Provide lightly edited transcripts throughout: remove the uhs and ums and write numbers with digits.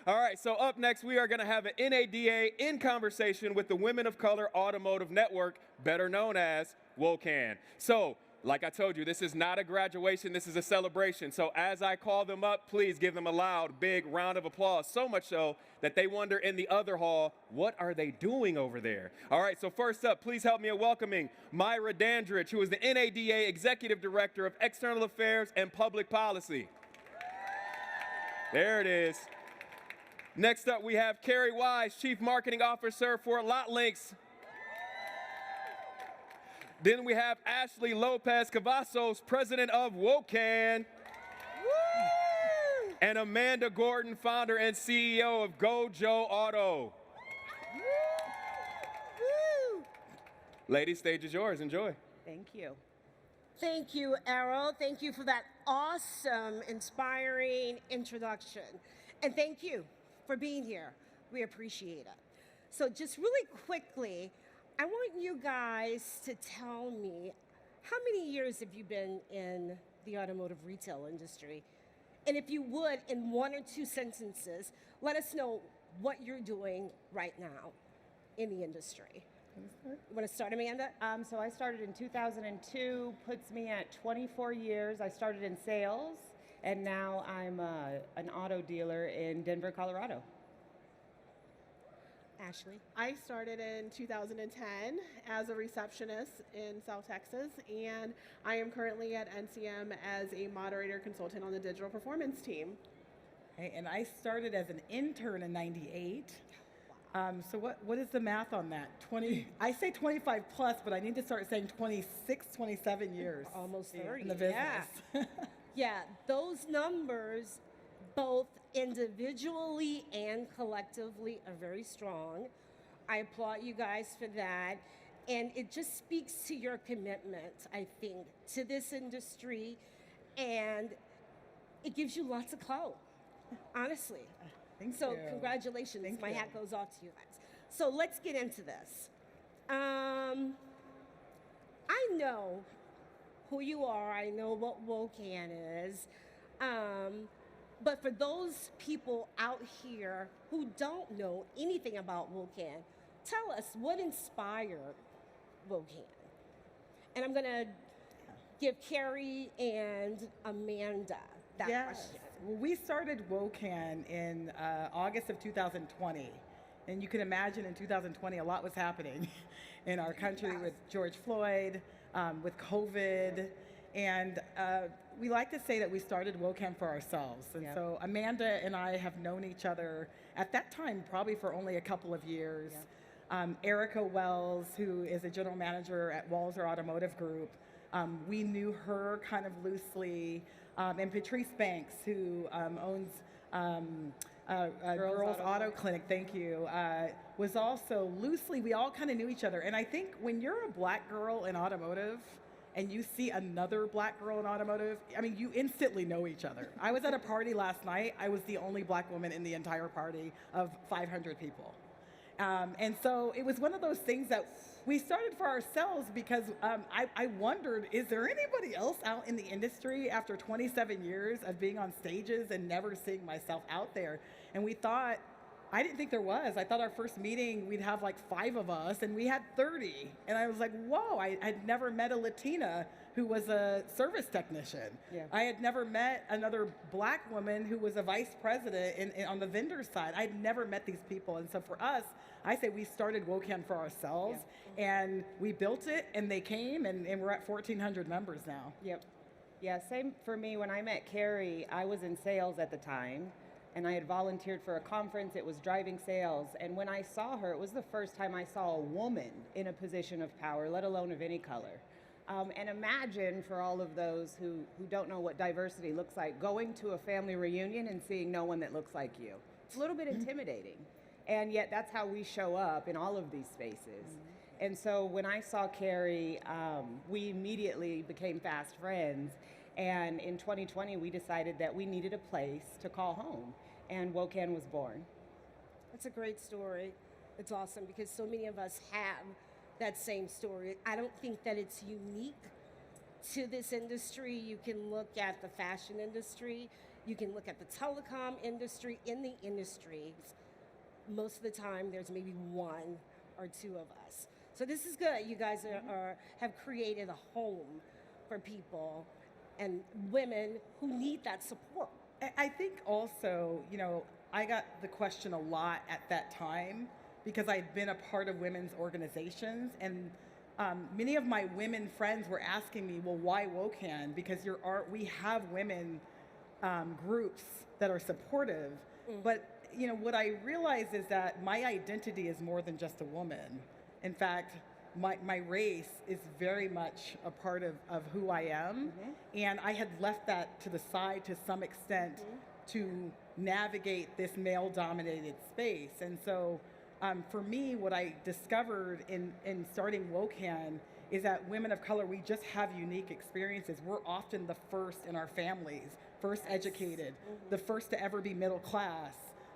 All right, so up next, we are going to have an NADA in conversation with the Women of Color Automotive Network, better known as WOCAN. So, like I told you, this is not a graduation, this is a celebration. So as I call them up, please give them a loud, big round of applause, so much so that they wonder in the other hall, what are they doing over there? All right, so first up, please help me in welcoming Myra Dandridge, who is the NADA Executive Director of External Affairs and Public Policy. There it is. Next up, we have Kerri Wise, Chief Marketing Officer for LotLinks. Then we have Ashley Lopez Cavazos, President of WOCAN. And Amanda Gordon, Founder and CEO of GoJoe Auto. Ladies, stage is yours. Enjoy. Thank you. Thank you, Errol. Thank you for that awesome, inspiring introduction. And thank you for being here. We appreciate it. So just really quickly, I want you guys to tell me, how many years have you been in the automotive retail industry? And if you would, in one or two sentences, let us know what you're doing right now in the industry. You want to start, Amanda? So I started in 2002, puts me at 24 years. I started in sales, and now I'm an auto dealer in Denver, Colorado. Ashley? I started in 2010 as a receptionist in South Texas, and I am currently at NCM as a moderator consultant on the digital performance team. Okay, and I started as an intern in '98. So what is the math on that? 20, I say 25 plus, but I need to start saying 26, 27 years. Almost 30. In the business. Yeah. Yeah, those numbers, both individually and collectively, are very strong. I applaud you guys for that. And it just speaks to your commitment, I think, to this industry. And it gives you lots of clout, honestly. Thank So you. congratulations. Thank My you. hat goes off to you guys. So let's get into this. I know who you are. I know what WOCAN is. But for those people out here who don't know anything about WOCAN, tell us what inspired WOCAN. And I'm going to give Kerri and Amanda that question. Well, we started WOCAN in August of 2020. And you can imagine in 2020, a lot was happening in our country with George Floyd, with COVID. And we like to say that we started WOCAN for ourselves. And so Amanda and I have known each other at that time probably for only a couple of years. Erica Wells, who is a general manager at Walzer Automotive Group, we knew her kind of loosely. And Patrice Banks, who owns Girls Auto Clinic, thank you, was also loosely, we all kind of knew each other. And I think when you're a black girl in automotive and you see another black girl in automotive, I mean, you instantly know each other. I was at a party last night. I was the only black woman in the entire party of 500 people. And so it was one of those things that we started for ourselves because I wondered, is there anybody else out in the industry after 27 years of being on stages and never seeing myself out there? And we thought, I didn't think there was. I thought our first meeting, we'd have like 5 of us, and we had 30. And I was like, whoa, I had never met a Latina who was a service technician. Yeah. I had never met another black woman who was a vice president on the vendor side. I'd never met these people. And so for us, I say we started WOCAN for ourselves, and we built it, and they came, and we're at 1,400 members now. Yep. Yeah, same for me. When I met Kerri, I was in sales at the time, and I had volunteered for a conference. It was driving sales. And when I saw her, it was the first time I saw a woman in a position of power, let alone of any color. And imagine for all of those who don't know what diversity looks like, going to a family reunion and seeing no one that looks like you. It's a little bit intimidating. And yet that's how we show up in all of these spaces. And so when I saw Kerri, we immediately became fast friends. And in 2020, we decided that we needed a place to call home. And WOCAN was born. That's a great story. It's awesome because so many of us have that same story. I don't think that it's unique to this industry. You can look at the fashion industry You can look at the telecom industry. In the industries, most of the time there's maybe one or two of us. So this is good. You guys have created a home for people and women who need that support. I think also, I got the question a lot at that time because I'd been a part of women's organizations, and many of my women friends were asking me, well, why WOCAN? Because we have women groups that are supportive, but what I realize is that my identity is more than just a woman. In fact, my race is very much a part of who I am, and I had left that to the side to some extent to navigate this male-dominated space. And so for me, what I discovered in starting WOCAN is that women of color, we just have unique experiences. We're often the first in our families, first educated, the first to ever be middle class,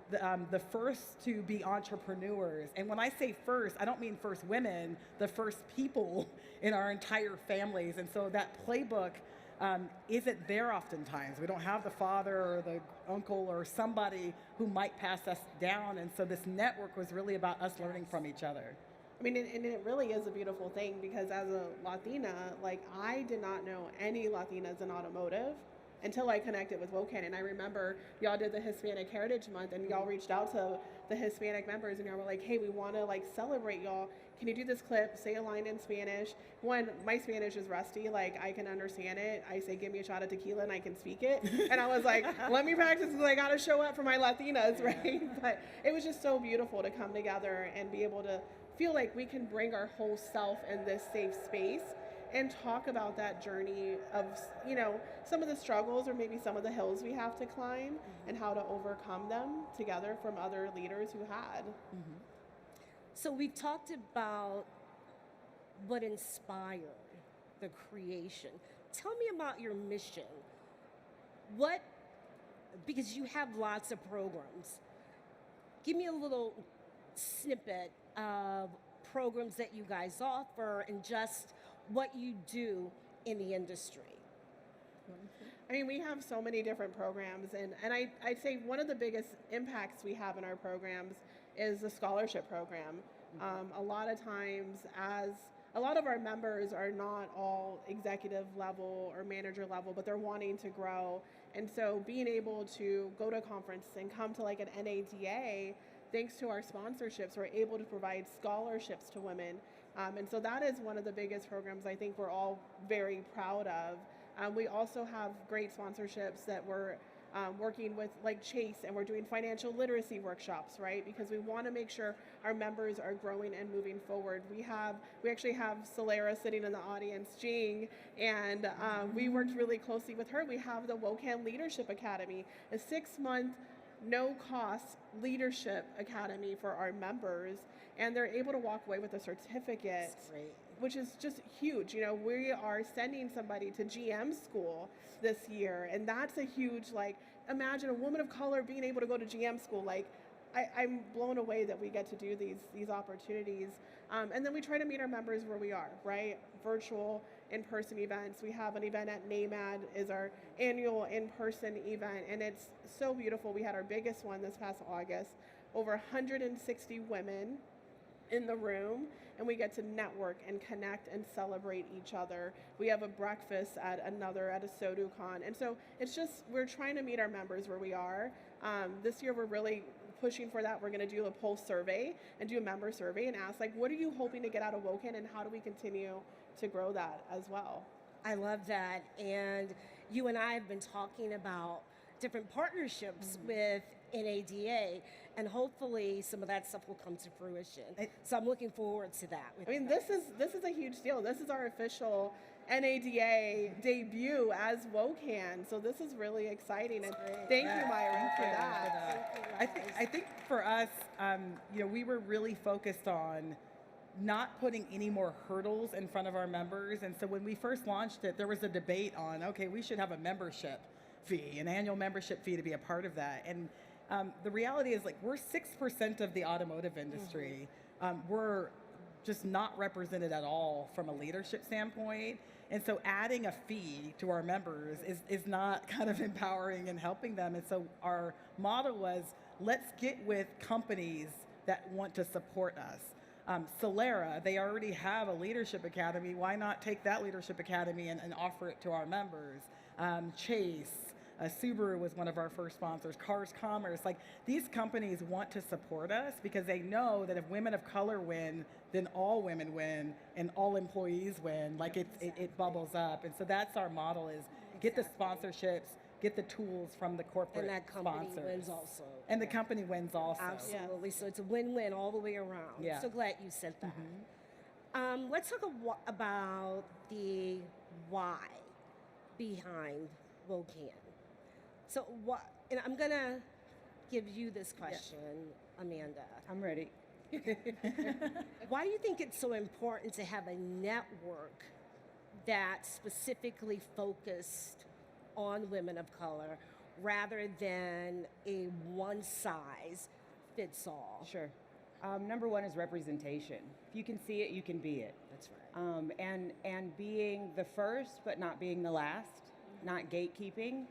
the first to be entrepreneurs. And when I say first, I don't mean first women, the first people in our entire families. And so that playbook isn't there oftentimes. We don't have the father or the uncle or somebody who might pass us down. And so this network was really about us learning from each other. I mean, and it really is a beautiful thing because as a Latina, like I did not know any Latinas in automotive until I connected with WOCAN. And I remember y'all did the Hispanic Heritage Month and y'all reached out to the Hispanic members and y'all were like, hey, we want to like celebrate y'all. Can you do this clip, say a line in Spanish? One, my Spanish is rusty, like I can understand it. I say, give me a shot of tequila and I can speak it. And I was like, let me practice because I got to show up for my Latinas, right? But it was just so beautiful to come together and be able to feel like we can bring our whole self in this safe space and talk about that journey of, some of the struggles or maybe some of the hills we have to climb and how to overcome them together from other leaders who had. So we've talked about what inspired the creation. Tell me about your mission. Because you have lots of programs. Give me a little snippet of programs that you guys offer and just what you do in the industry. I mean, we have so many different programs, and I'd say one of the biggest impacts we have in our programs is the scholarship program. A lot of times, as a lot of our members are not all executive level or manager level, but they're wanting to grow. And so being able to go to a conference and come to like an NADA, thanks to our sponsorships, we're able to provide scholarships to women. And so that is one of the biggest programs I think we're all very proud of. We also have great sponsorships that we're working with like Chase, and we're doing financial literacy workshops, right? Because we want to make sure our members are growing and moving forward. We actually have Solera sitting in the audience, Jing, and we worked really closely with her. We have the WOCAN Leadership Academy, a 6-month no-cost leadership academy for our members, and they're able to walk away with a certificate, which is just huge. We are sending somebody to GM school this year, and that's a huge, imagine a woman of color being able to go to GM school. I'm blown away that we get to do these opportunities. And then we try to meet our members where we are, right? Virtual, in-person events. We have an event at NAMAD, is our annual in-person event, and it's so beautiful. We had our biggest one this past August, over 160 women in the room, and we get to network and connect and celebrate each other. We have a breakfast at a SoduCon, and so it's just, we're trying to meet our members where we are. This year we're really pushing for that. We're going to do a pulse survey and do a member survey and ask, what are you hoping to get out of WOCAN, and how do we continue to grow that as well? I love that. And you and I have been talking about different partnerships with NADA, and hopefully some of that stuff will come to fruition. So I'm looking forward to that. This is a huge deal. This is our official NADA debut as WOCAN, so this is really exciting. And thank you, Myra, for that. I think for us, we were really focused on not putting any more hurdles in front of our members. And so when we first launched it, there was a debate on, okay, we should have a membership fee, an annual membership fee to be a part of that. And the reality is, we're 6% of the automotive industry. We're just not represented at all from a leadership standpoint. And so adding a fee to our members is not kind of empowering and helping them. And so our motto was, let's get with companies that want to support us. Solera, they already have a leadership academy. Why not take that leadership academy and offer it to our members? Chase, Subaru was one of our first sponsors, Cars Commerce. Like, these companies want to support us because they know that if women of color win, then all women win and all employees win. Like, it bubbles up. And so that's our model, is get the sponsorships, get the tools from the corporate And that company sponsors. wins also. And the company wins also. Absolutely. So it's a win-win all the way around. Yeah. So glad you said that. Let's talk about the why behind WOCAN. So what? And I'm gonna give you this question, Amanda. I'm ready. Why do you think it's so important to have a network that's specifically focused on women of color rather than a one-size-fits-all? Sure. Number one is representation. If you can see it, you can be it. That's right. And being the first, but not being the last, not gatekeeping.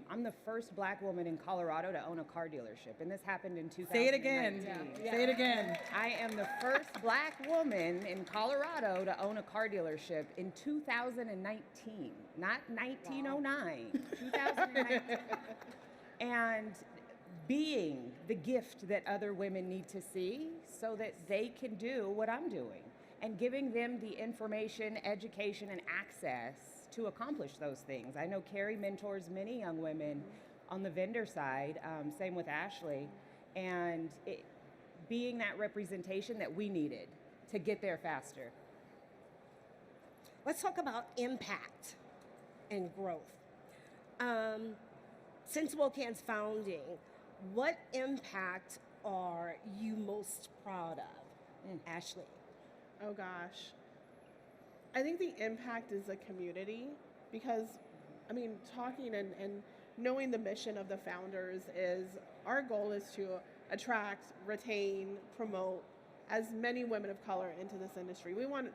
I'm the first Black woman in Colorado to own a car dealership, and this happened in 2019. Say it again. Say it again. I am the first Black woman in Colorado to own a car dealership in 2019, not 1909, 2019. And being the gift that other women need to see so that they can do what I'm doing, and giving them the information, education, and access to accomplish those things. I know Kerri mentors many young women on the vendor side, same with Ashley, and being that representation that we needed to get there faster. Let's talk about impact and growth. Since WOCAN's founding, what impact are you most proud of? Ashley? Oh gosh. I think the impact is the community, because, I mean, talking and knowing the mission of the founders is, our goal is to attract, retain, promote as many women of color into this industry. We want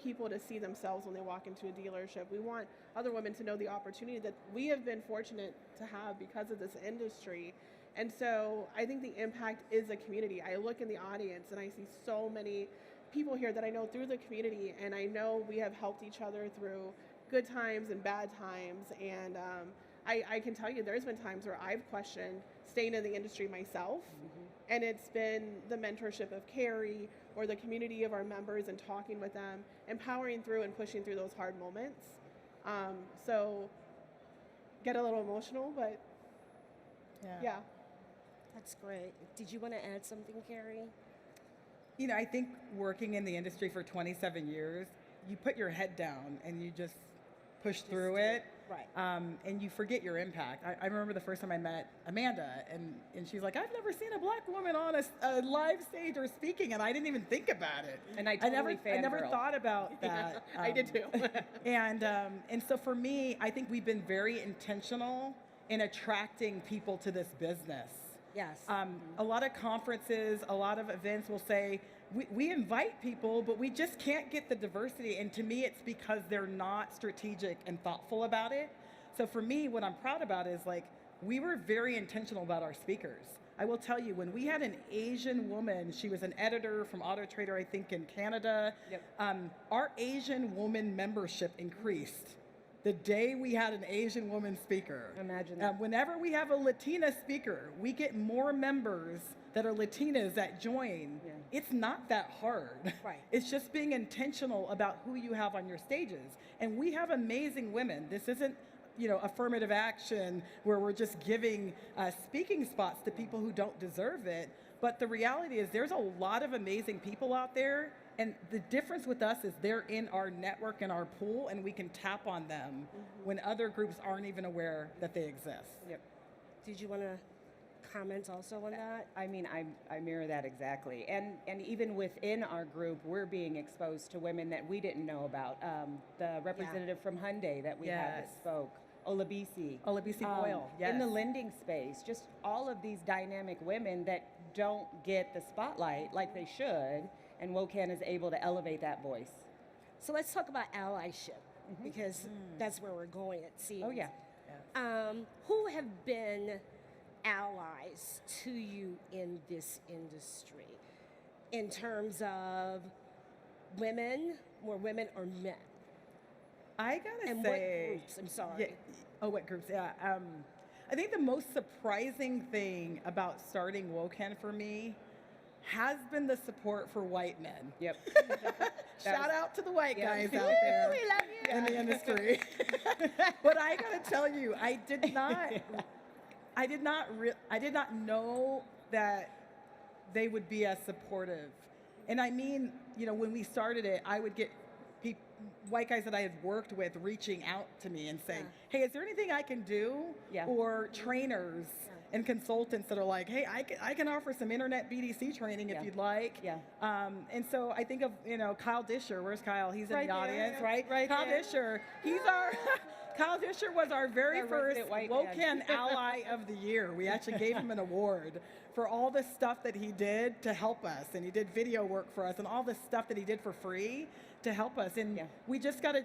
people to see themselves when they walk into a dealership. We want other women to know the opportunity that we have been fortunate to have because of this industry. And so I think the impact is a community. I look in the audience and I see so many people here that I know through the community, and I know we have helped each other through good times and bad times. And I can tell you there's been times where I've questioned staying in the industry myself, and it's been the mentorship of Kerri or the community of our members and talking with them, empowering through and pushing through those hard moments. So get a little emotional, but yeah. That's great. Did you want to add something, Kerri? You know, I think working in the industry for 27 years, you put your head down and you just push through it. Right. And you forget your impact. I remember the first time I met Amanda, and she's like, I've never seen a Black woman on a live stage or speaking, and I didn't even think about it. And I never thought about that. I did too. And so for me, I think we've been very intentional in attracting people to this business. Yes. A lot of conferences, a lot of events will say, we invite people, but we just can't get the diversity. And to me, it's because they're not strategic and thoughtful about it. So for me, what I'm proud about is, like, we were very intentional about our speakers. I will tell you, when we had an Asian woman, she was an editor from Auto Trader, I think, in Canada. Yep. Our Asian woman membership increased the day we had an Asian woman speaker. Imagine that. Whenever we have a Latina speaker, we get more members that are Latinas that join. Yeah. It's not that hard. Right. It's just being intentional about who you have on your stages. And we have amazing women. This isn't, affirmative action where we're just giving speaking spots to people who don't deserve it. But the reality is there's a lot of amazing people out there. And the difference with us is they're in our network and our pool, and we can tap on them when other groups aren't even aware that they exist. Yep. Did you want to comment also on that? I mean, I mirror that exactly. And even within our group, we're being exposed to women that we didn't know about. The representative from Hyundai that we had that spoke, Olabisi. Boyle, yes. In the lending space, just all of these dynamic women that don't get the spotlight like they should. and WOCAN is able to elevate that voice. So let's talk about allyship, because that's where we're going, it seems. Oh, yeah. Who have been allies to you in this industry in terms of women, more women or men? I gotta And say, what groups? I'm sorry. Yeah, what groups? Yeah. I think the most surprising thing about starting WOCAN for me has been the support for white men. Yep. Shout out to the white Yeah. guys out there We love you. in the industry. But I gotta tell you, I did not know that they would be as supportive. And I mean, when we started it, I would get white guys that I had worked with reaching out to me and saying, hey, is there anything I can do? Yeah. Or trainers and consultants that are like, hey, I can offer some internet BDC training if you'd like. Yeah. And so I think of, Kyle Disher. Where's Kyle? He's in Right the there. audience, right? Right Kyle there. Disher. He's our... Kyle Disher was our very Our first resident white WOCAN man. Ally of the Year. We actually gave him an award for all the stuff that he did to help us. And he did video work for us and all the stuff that he did for free to help us. And we just got a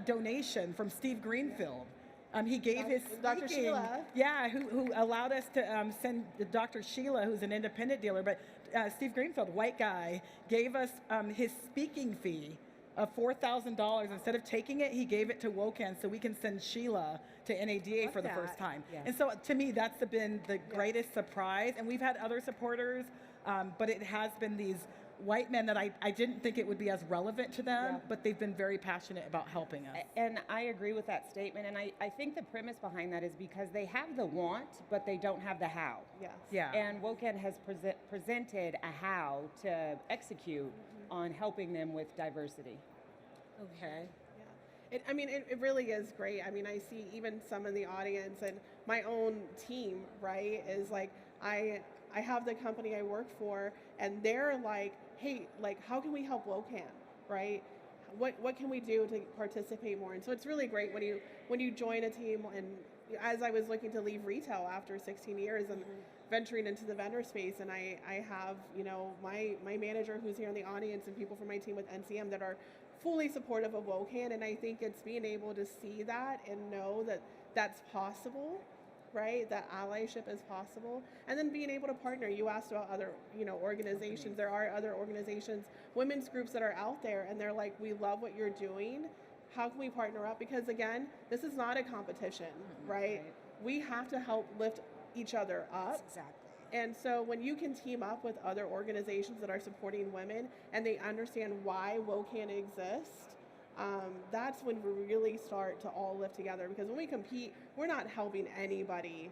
donation from Steve Greenfield. He gave his Dr. speaking- Sheila. Yeah, who allowed us to send Dr. Sheila, who's an independent dealer, but Steve Greenfield, white guy, gave us his speaking fee of $4,000. Instead of taking it, he gave it to WOCAN so we can send Sheila to NADA for the first time. Yeah. And so to me, that's been the greatest surprise. And we've had other supporters, but it has been these white men that I didn't think it would be as relevant to them, but they've been very passionate about helping us. And I agree with that statement. And I think the premise behind that is because they have the want, but they don't have the how. Yes. Yeah. And WOCAN has presented a how to execute on helping them with diversity. Okay. Yeah. It really is great. I mean, I see even some in the audience and my own team, right, is like, I have the company I work for and they're like, hey, like, how can we help WOCAN, right? What can we do to participate more? And so it's really great when you join a team. And as I was looking to leave retail after 16 years and venturing into the vendor space, and I have, my manager who's here in the audience and people from my team with NCM that are fully supportive of WOCAN, and I think it's being able to see that and know that that's possible, right? That allyship is possible, and then being able to partner. You asked about other, organizations. There are other organizations, women's groups that are out there, and they're like, we love what you're doing. How can we partner up? Because again, this is not a competition, right? We have to help lift each other up. Exactly. And so when you can team up with other organizations that are supporting women and they understand why WOCAN exists, that's when we really start to all live together. Because when we compete, we're not helping anybody.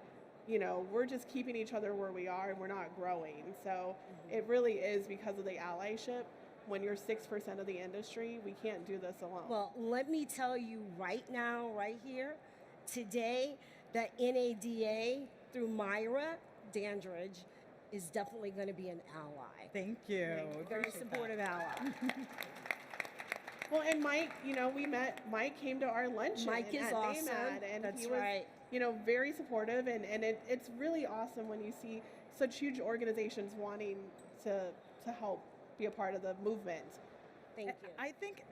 We're just keeping each other where we are and we're not growing. So it really is because of the allyship. When you're 6% of the industry, we can't do this alone. Well, let me tell you right now, right here, today, that NADA through Myra, Dandridge, is definitely going to be an ally. Thank you. Very Appreciate supportive ally. Well, and Mike, Mike came to our luncheon Mike is at awesome. NAMAD, and That's he was, right. very supportive, and it's really awesome when you see such huge organizations wanting to help be a part of the movement. Thank you.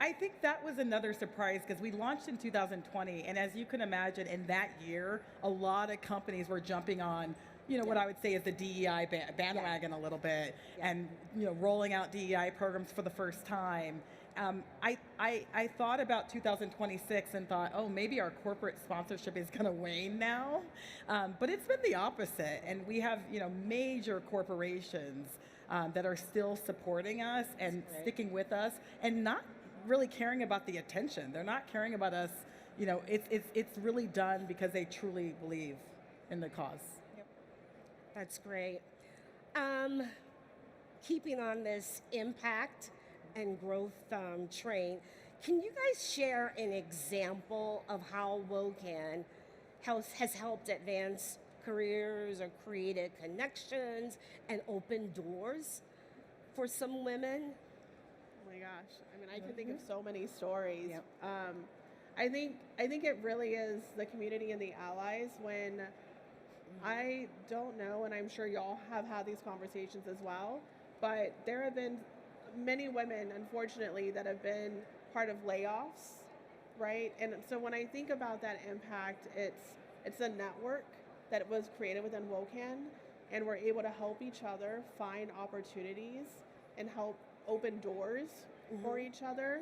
I think that was another surprise because we launched in 2020, and as you can imagine, in that year, a lot of companies were jumping on, what I would say is the DEI bandwagon a little bit, and rolling out DEI programs for the first time. I thought about 2026 and thought, oh, maybe our corporate sponsorship is going to wane now, but it's been the opposite, and we have major corporations that are still supporting us and sticking with us and not really caring about the attention. They're not caring about us. It's really done because they truly believe in the cause. Yep. That's great. Keeping on this impact and growth train, can you guys share an example of how WOCAN has helped advance careers or created connections and opened doors for some women? Oh my gosh! I can think of so many stories. Yep. I think it really is the community and the allies. When I don't know, and I'm sure y'all have had these conversations as well, but there have been many women, unfortunately, that have been part of layoffs, right? And so when I think about that impact, it's a network that was created within WOCAN, and we're able to help each other find opportunities and help open doors for each other,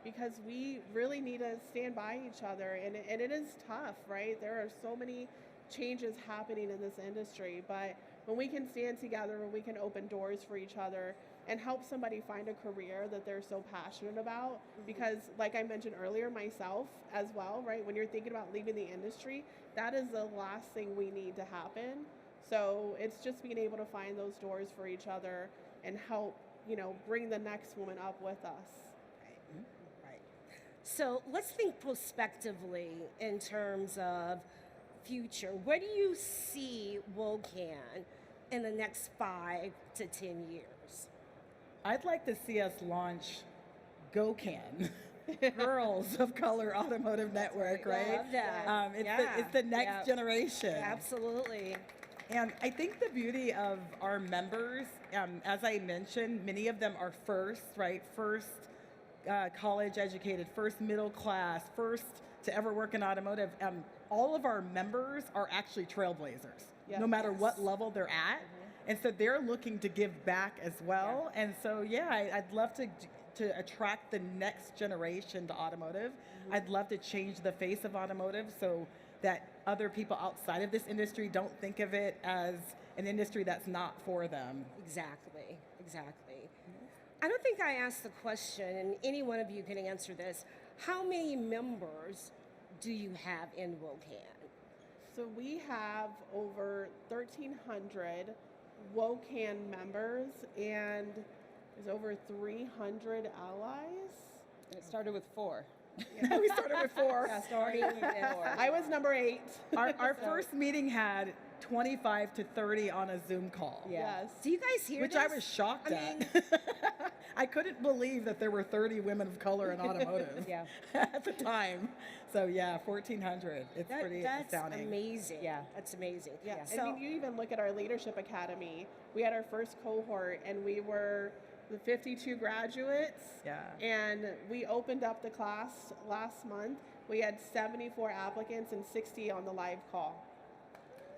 because we really need to stand by each other, and it is tough, right? There are so many changes happening in this industry, but when we can stand together, when we can open doors for each other and help somebody find a career that they're so passionate about, because like I mentioned earlier, myself as well, right? When you're thinking about leaving the industry, that is the last thing we need to happen. So it's just being able to find those doors for each other and help, bring the next woman up with us. Right. So let's think prospectively in terms of future. Where do you see WOCAN in the next 5 to 10 years? I'd like to see us launch GoCan, Girls of Color Automotive Network, right? I love that. It's the next generation. Absolutely. And I think the beauty of our members, as I mentioned, many of them are first college educated, first middle class, first to ever work in automotive. All of our members are actually trailblazers, no matter what level they're at. And so they're looking to give back as well. And so, I'd love to attract the next generation to automotive. I'd love to change the face of automotive so that other people outside of this industry don't think of it as an industry that's not for them. Exactly. I don't think I asked the question, and any one of you can answer this. How many members do you have in WOCAN? So we have over 1,300 WOCAN members, and there's over 300 allies. And it started with 4. We started with 4. Yeah, starting with 4. I was number 8. Our first meeting had 25 to 30 on a Zoom call. Yeah. Yes. Do you guys hear Which this? I was shocked at. I couldn't believe that there were 30 women of color in automotive Yeah. at the time. So 1,400. It's pretty That's astounding. amazing. Yeah. That's amazing. Yeah. So, And you even look at our leadership academy. We had our first cohort, and we were the 52 graduates. Yeah. And we opened up the class last month. We had 74 applicants and 60 on the live call.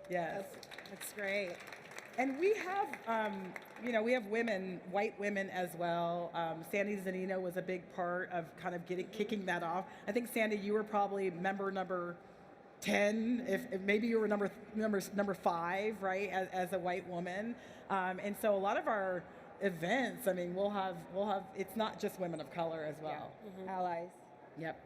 Yes. that's great. And we have, we have women, white women as well. Sandy Zanino was a big part of kind of kicking that off. I think, Sandy, you were probably member number 10, if maybe you were number 5, right, as a white woman. And so a lot of our events, we'll have, it's not just women of color as well. Allies. Yep.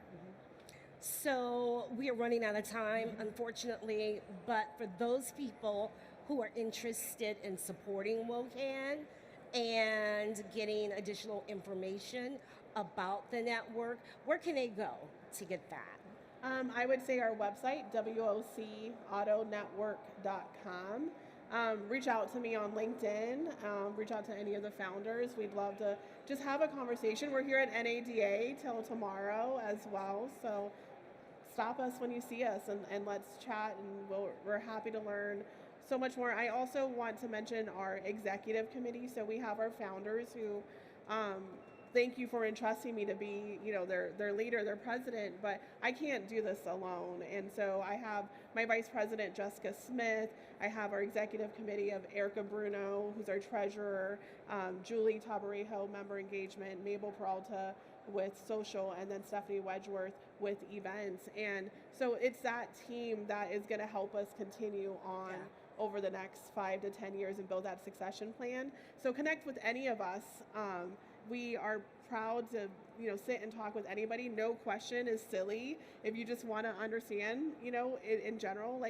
So we are running out of time, unfortunately, but for those people who are interested in supporting WOCAN and getting additional information about the network, where can they go to get that? I would say our website, WOCAutonetwork.com. Reach out to me on LinkedIn. Reach out to any of the founders. We'd love to just have a conversation. We're here at NADA till tomorrow as well. So stop us when you see us and let's chat, and we're happy to learn so much more. I also want to mention our executive committee. So we have our founders who thank you for entrusting me to be, their leader, their president, but I can't do this alone. And so I have my vice president, Jessica Smith. I have our executive committee of Erica Bruno, who's our treasurer, Julie Tabarejo, member engagement, Mabel Peralta with social, and then Stephanie Wedgeworth with events. And so it's that team that is going to help us continue on over the next 5 to 10 years and build that succession plan. So connect with any of us. We are proud to, sit and talk with anybody. No question is silly. If you just want to understand, in general,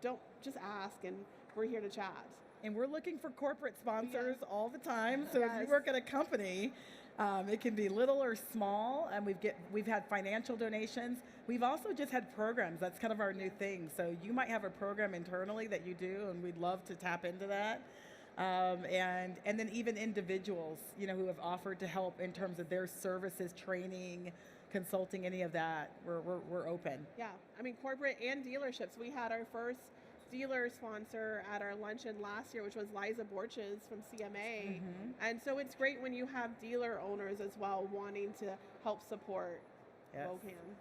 don't just ask, and we're here to chat. And we're looking for corporate sponsors all the time. So if you work at a company, it can be little or small, and we've had financial donations. We've also just had programs. That's kind of our new thing. So you might have a program internally that you do, and we'd love to tap into that. And then even individuals, who have offered to help in terms of their services, training, consulting, any of that. We're open. Yeah, corporate and dealerships. We had our first dealer sponsor at our luncheon last year, which was Liza Borches from CMA. And so it's great when you have dealer owners as well wanting to help support WOCAN.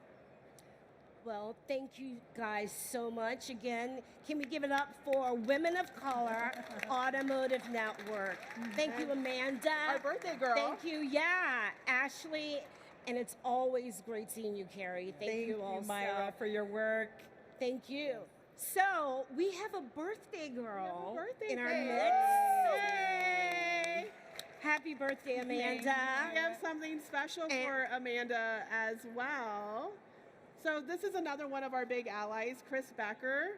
Well, thank you guys so much. Again, can we give it up for Women of Color Automotive Network? Thank you, Amanda. Our birthday girl. Thank you, Ashley. And it's always great seeing you, Kerri. Thank you also. Myra, for your work. Thank you. So we have a birthday girl in our babe. midst. Yay! Happy birthday, Amanda. We have something special for Amanda as well. So this is another one of our big allies, Chris Becker,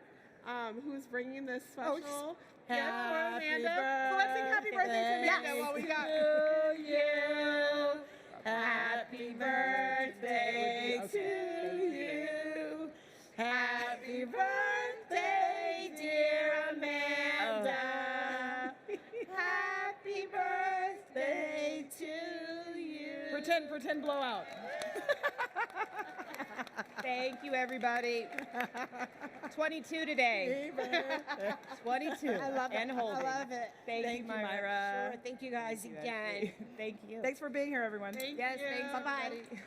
who's bringing this special gift for Amanda. So let's sing happy birthday to Amanda while we got you. Happy birthday to you. Happy birthday, dear Amanda. Happy birthday to you. Pretend blowout. Thank you, everybody. 22 today. 22. I love it. And holding. I love it. Thank you, Myra. Sure. Thank you guys again. Thank you. Thanks for being here, everyone. Thank Yes, you. thanks. Bye-bye. everybody.